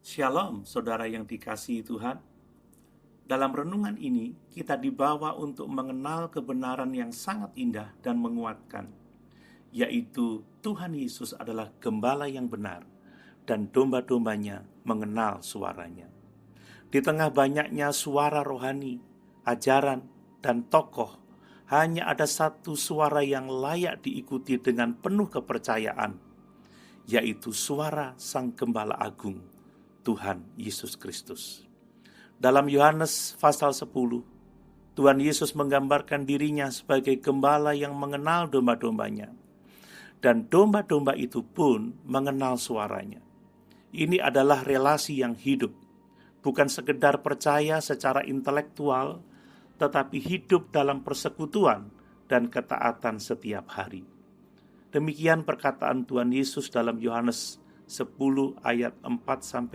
Shalom, saudara yang dikasihi Tuhan. Dalam renungan ini, kita dibawa untuk mengenal kebenaran yang sangat indah dan menguatkan, yaitu Tuhan Yesus adalah gembala yang benar, dan domba-dombanya mengenal suaranya. Di tengah banyaknya suara rohani, ajaran, dan tokoh, hanya ada satu suara yang layak diikuti dengan penuh kepercayaan, yaitu suara Sang Gembala Agung, Tuhan Yesus Kristus. Dalam Yohanes pasal 10, Tuhan Yesus menggambarkan dirinya sebagai gembala yang mengenal domba-dombanya. Dan domba-domba itu pun mengenal suaranya. Ini adalah relasi yang hidup, bukan sekedar percaya secara intelektual, tetapi hidup dalam persekutuan dan ketaatan setiap hari. Demikian perkataan Tuhan Yesus dalam Yohanes 10 ayat 4-5.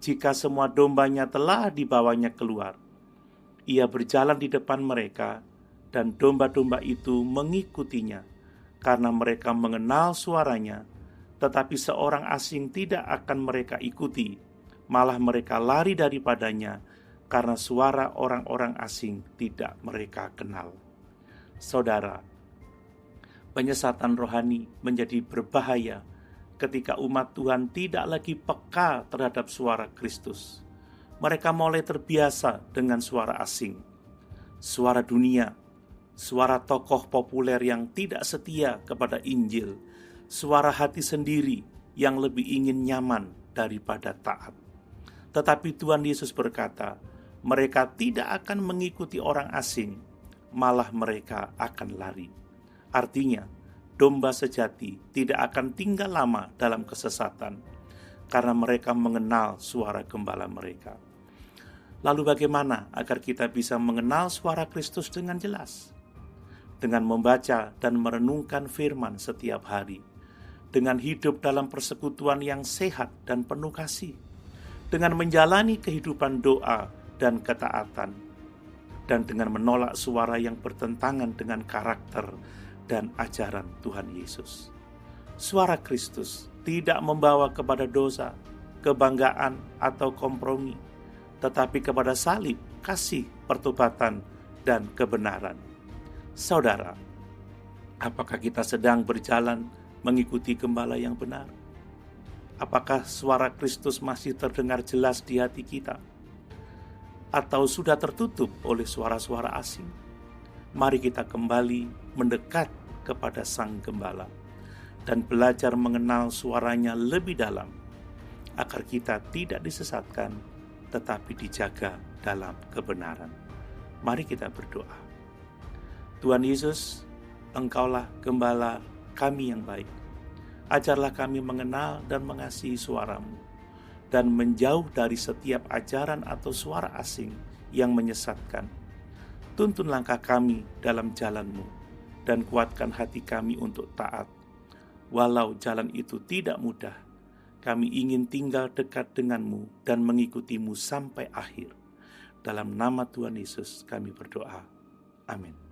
Jika semua dombanya telah dibawanya keluar, ia berjalan di depan mereka, dan domba-domba itu mengikutinya, karena mereka mengenal suaranya. Tetapi seorang asing tidak akan mereka ikuti, malah mereka lari daripadanya, karena suara orang-orang asing tidak mereka kenal. Saudara, penyesatan rohani menjadi berbahaya ketika umat Tuhan tidak lagi peka terhadap suara Kristus. Mereka mulai terbiasa dengan suara asing, suara dunia, suara tokoh populer yang tidak setia kepada Injil, suara hati sendiri yang lebih ingin nyaman daripada taat. Tetapi Tuhan Yesus berkata, mereka tidak akan mengikuti orang asing, malah mereka akan lari. Artinya, domba sejati tidak akan tinggal lama dalam kesesatan, karena mereka mengenal suara gembala mereka. Lalu bagaimana agar kita bisa mengenal suara Kristus dengan jelas? Dengan membaca dan merenungkan firman setiap hari, dengan hidup dalam persekutuan yang sehat dan penuh kasih, dengan menjalani kehidupan doa dan ketaatan, dan dengan menolak suara yang bertentangan dengan karakter dan ajaran Tuhan Yesus. Suara Kristus tidak membawa kepada dosa, kebanggaan, atau kompromi, tetapi kepada salib, kasih, pertobatan, dan kebenaran. Saudara, apakah kita sedang berjalan mengikuti gembala yang benar? Apakah suara Kristus masih terdengar jelas di hati kita? Atau sudah tertutup oleh suara-suara asing? Mari kita kembali mendekat kepada Sang Gembala dan belajar mengenal suaranya lebih dalam, agar kita tidak disesatkan, tetapi dijaga dalam kebenaran. Mari kita berdoa. Tuhan Yesus, Engkaulah Gembala kami yang baik. Ajarlah kami mengenal dan mengasihi suara-Mu, dan menjauh dari setiap ajaran atau suara asing yang menyesatkan. Tuntun langkah kami dalam jalan-Mu, dan kuatkan hati kami untuk taat. Walau jalan itu tidak mudah, kami ingin tinggal dekat dengan-Mu dan mengikuti-Mu sampai akhir. Dalam nama Tuhan Yesus kami berdoa. Amin.